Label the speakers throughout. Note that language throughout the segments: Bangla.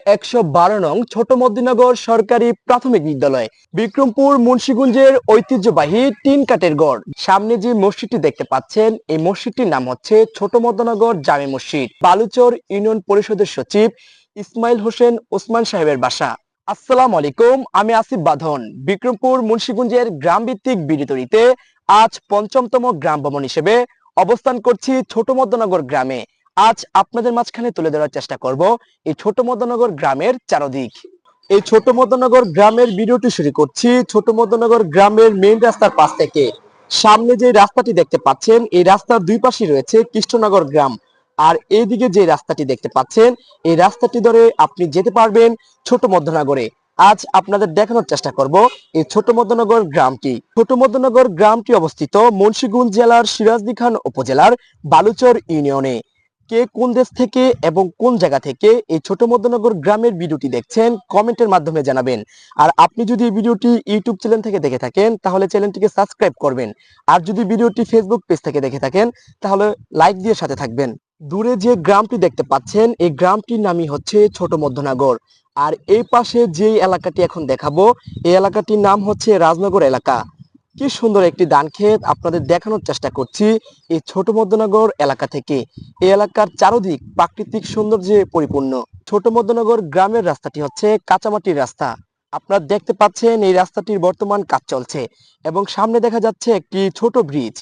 Speaker 1: 112 নং ছোট মধ্যনগর সরকারি প্রাথমিক বিদ্যালয়, বিক্রমপুর মুন্সিগঞ্জের ঐতিহ্যবাহী টিন কাঠের গড়। সামনে যে মসজিদটি দেখতে পাচ্ছেন, এই মসজিদটির নাম হচ্ছে ছোট মধ্যনগর জামে মসজিদ। বালুচর ইউনিয়ন পরিষদের সচিব ইসমাইল হোসেন ওসমান সাহেবের বাসা। আসসালামু আলাইকুম, আমি আসিফ বাঁধন। বিক্রমপুর মুন্সিগঞ্জের গ্রাম ভিত্তিক বিডিতরিতে আজ ৫ম গ্রাম ভ্রমণ হিসেবে অবস্থান করছি ছোট মধ্যনগর গ্রামে। আজ আপনাদের মাঝখানে তুলে ধরার চেষ্টা করব এই ছোট মধ্যনগর গ্রামের চারদিক। এই ছোট মধ্যনগর গ্রামের ভিডিওটি শুরু করছি ছোট মধ্যনগর গ্রামের মেইন রাস্তার পাশ থেকে। সামনে যে রাস্তাটি দেখতে পাচ্ছেন, এই রাস্তার দুই পাশে রয়েছে কৃষ্ণনগর গ্রাম। আর এইদিকে যে রাস্তাটি দেখতে পাচ্ছেন, এই রাস্তাটি ধরে আপনি যেতে পারবেন ছোট মধ্যনগরে। আজ আপনাদের দেখানোর চেষ্টা করব এই ছোট মধ্যনগর গ্রামটি। ছোট মধ্যনগর গ্রামটি অবস্থিত মুন্সিগঞ্জ জেলার সিরাজদি খান উপজেলার বালুচর ইউনিয়নে। কে কোন দেশ থেকে এবং কোন জায়গা থেকে এই ছোট মধ্যনগর গ্রামের ভিডিওটি দেখছেন কমেন্টের মাধ্যমে জানাবেন। আর আপনি যদি এই ভিডিওটি ইউটিউব চ্যানেল থেকে দেখে থাকেন তাহলে চ্যানেলটিকে সাবস্ক্রাইব করবেন। আর যদি ভিডিওটি ফেসবুক পেজ থেকে দেখে থাকেন তাহলে লাইক দিয়ে সাথে থাকবেন। দূরে যে গ্রামটি দেখতে পাচ্ছেন, এই গ্রামটির নামই হচ্ছে ছোট মধ্যনগর। আর এই পাশে যে এলাকাটি এখন দেখাবো, এই এলাকাটির নাম হচ্ছে রাজনগর এলাকা। কি সুন্দর একটি ধান ক্ষেত আপনাদের দেখানোর চেষ্টা করছি এই ছোট মধ্যনগর এলাকা থেকে। এই এলাকার চারদিক প্রাকৃতিক সৌন্দর্যে পরিপূর্ণ। ছোট মধ্যনগর গ্রামের রাস্তাটি হচ্ছে কাঁচামাটির রাস্তা। আপনারা দেখতে পাচ্ছেন এই রাস্তাটির বর্তমান কাজ চলছে এবং সামনে দেখা যাচ্ছে একটি ছোট ব্রিজ।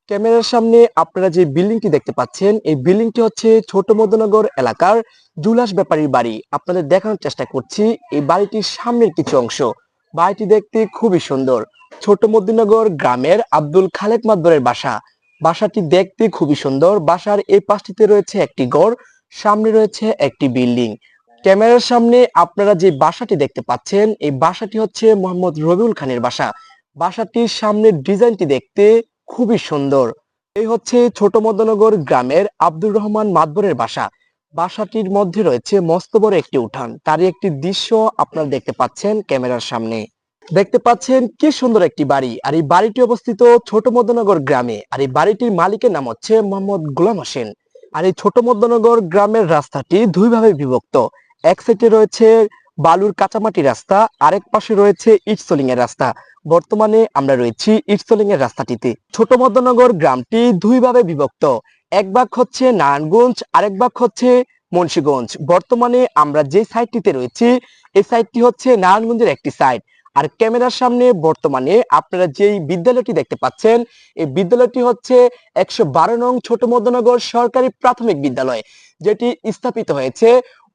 Speaker 1: ক্যামেরার সামনে আপনারা যে বিল্ডিংটি দেখতে পাচ্ছেন, এই বিল্ডিংটি হচ্ছে ছোট মধ্যনগর এলাকার জুলাস ব্যাপারীর বাড়ি। আপনাদের দেখানোর চেষ্টা করছি এই বাড়িটির সামনের কিছু অংশ। বাড়িটি দেখতে খুবই সুন্দর। ছোট মধ্যনগর গ্রামের আব্দুল খালেক মাদবরের বাসা। বাসাটি দেখতে খুবই সুন্দর। বাসার এই পাশটিতে রয়েছে একটি ঘর, সামনে রয়েছে একটি বিল্ডিং। ক্যামেরার সামনে আপনারা যে বাসাটি দেখতে পাচ্ছেন, এই বাসাটি হচ্ছে মোহাম্মদ রবিউল খানের বাসা। বাসাটির সামনের ডিজাইনটি দেখতে খুবই সুন্দর। এই হচ্ছে ছোট মধ্যনগর গ্রামের আব্দুর রহমান মাদবরের বাসা। বাসাটির মধ্যে রয়েছে মস্ত বড় একটি উঠান, তারই একটি দৃশ্য আপনারা দেখতে পাচ্ছেন ক্যামেরার সামনে। দেখতে পাচ্ছেন কি সুন্দর একটি বাড়ি। আর এই বাড়িটি অবস্থিত ছোট মধ্যনগর গ্রামে। আর এই বাড়িটির মালিকের নাম হচ্ছে মোহাম্মদ গোলাম হোসেন। আর এই ছোট মধ্যনগর গ্রামের রাস্তাটি দুই ভাবে বিভক্ত। এক সাইডে রয়েছে বালুর কাঁচামাটি রাস্তা, আরেক পাশে রয়েছে ইটসলিং এর রাস্তা। বর্তমানে আমরা রয়েছি ইটসলিং এর রাস্তাটিতে। ছোট মধ্যনগর গ্রামটি দুই ভাবে বিভক্ত। এক ভাগ হচ্ছে নারায়ণগঞ্জ, আরেক ভাগ হচ্ছে মুন্সিগঞ্জ। বর্তমানে আমরা যে সাইডটিতে রয়েছি, এই সাইডটি হচ্ছে নারায়ণগঞ্জের একটি সাইড। আর ক্যামেরার সামনে বর্তমানে আপনারা যেই বিদ্যালয়টি দেখতে পাচ্ছেন, এই বিদ্যালয়টি হচ্ছে 112 নং ছোট মধ্যনগর সরকারি প্রাথমিক বিদ্যালয়, যেটি স্থাপিত হয়েছে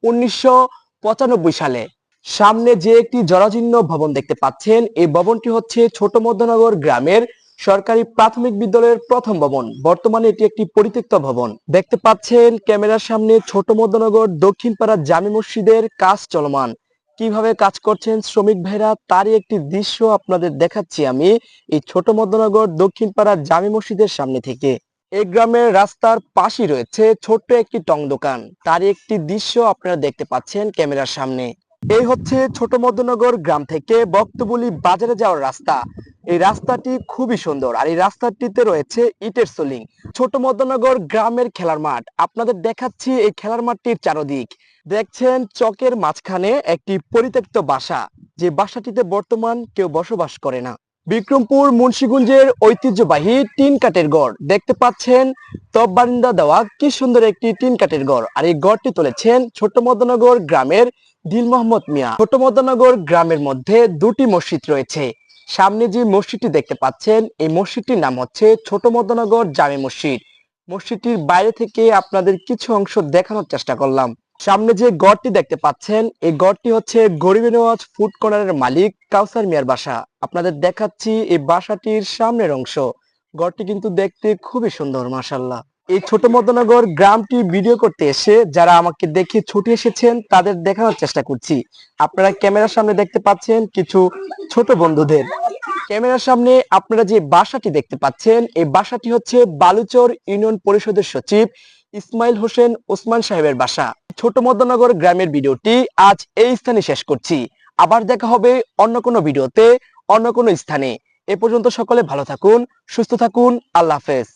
Speaker 1: 1995 সালে। সামনে যে একটি জরাজীর্ণ ভবন দেখতে পাচ্ছেন, এই ভবনটি হচ্ছে ছোট মধ্যনগর গ্রামের সরকারি প্রাথমিক বিদ্যালয়ের প্রথম ভবন। বর্তমানে এটি একটি পরিত্যক্ত ভবন। দেখতে পাচ্ছেন ক্যামেরার সামনে ছোট মধ্যনগর দক্ষিণপাড়া জামে মসজিদের কাজ চলমান। কিভাবে কাজ করছেন শ্রমিক ভাইরা তারই একটি দৃশ্য আপনাদের দেখাচ্ছি আমি এই ছোট মধ্যনগর দক্ষিণপাড়া জামে মসজিদের সামনে থেকে। এই গ্রামের রাস্তার পাশেই রয়েছে ছোট্ট একটি টং দোকান, তারই একটি দৃশ্য আপনারা দেখতে পাচ্ছেন ক্যামেরার সামনে। এই হচ্ছে ছোট মধ্যনগর গ্রাম থেকে বক্তবুলি বাজারে যাওয়ার রাস্তা। এই রাস্তাটি খুবই সুন্দর। আর এই রাস্তাটিতে রয়েছে ইটের সোলিং। ছোট মধ্যনগর গ্রামের খেলার মাঠ আপনাদের দেখাচ্ছি। এই খেলার মাঠটির চারদিক দেখছেন চকের মাঝখানে একটি পরিত্যক্ত বাসা, যে বাসাটিতে বর্তমান কেউ বসবাস করে না। বিক্রমপুর মুন্সিগঞ্জের ঐতিহ্যবাহী টিন কাঠের গড় দেখতে পাচ্ছেন। টপ বারান্দা দেওয়া কি সুন্দর একটি টিন কাঠের গড়। আর এই গড়টি তুলেছেন ছোট মধ্যনগর গ্রামের দিল মোহাম্মদ মিয়া। ছোট মধ্যনগর গ্রামের মধ্যে দুটি মসজিদ রয়েছে। সামনে যে মসজিদটি দেখতে পাচ্ছেন, এই মসজিদটির নাম হচ্ছে ছোট মধ্যনগর জামে মসজিদ। মসজিদটির বাইরে থেকে আপনাদের কিছু অংশ দেখানোর চেষ্টা করলাম। সামনে যে গড়টি দেখতে পাচ্ছেন, এই গড়টি হচ্ছে গরিবে নওয়াজ ফুড কর্নারের মালিক কাউসার মিয়ার বাসা। আপনাদের দেখাচ্ছি এই বাসাটির সামনের অংশ। গড়টি কিন্তু দেখতে খুবই সুন্দর, মাশাআল্লাহ। এই ছোট মধ্যনগর গ্রামটি ভিডিও করতে এসে যারা আমাকে দেখে ছুটে এসেছেন তাদের দেখানোর চেষ্টা করছি। আপনারা ক্যামেরার সামনে দেখতে পাচ্ছেন কিছু ছোট বন্ধুদের। ক্যামেরার সামনে আপনারা যে বাসাটি দেখতে পাচ্ছেন, এই বাসাটি হচ্ছে বালুচর ইউনিয়ন পরিষদের সচিব ইসমাইল হোসেন ওসমান সাহেবের বাসা। ছোট মধ্যনগর গ্রামের ভিডিওটি আজ এই স্থানে শেষ করছি। আবার দেখা হবে অন্য কোনো ভিডিওতে, অন্য কোনো স্থানে। এ পর্যন্ত সকলে ভালো থাকুন, সুস্থ থাকুন। আল্লাহ হাফেজ।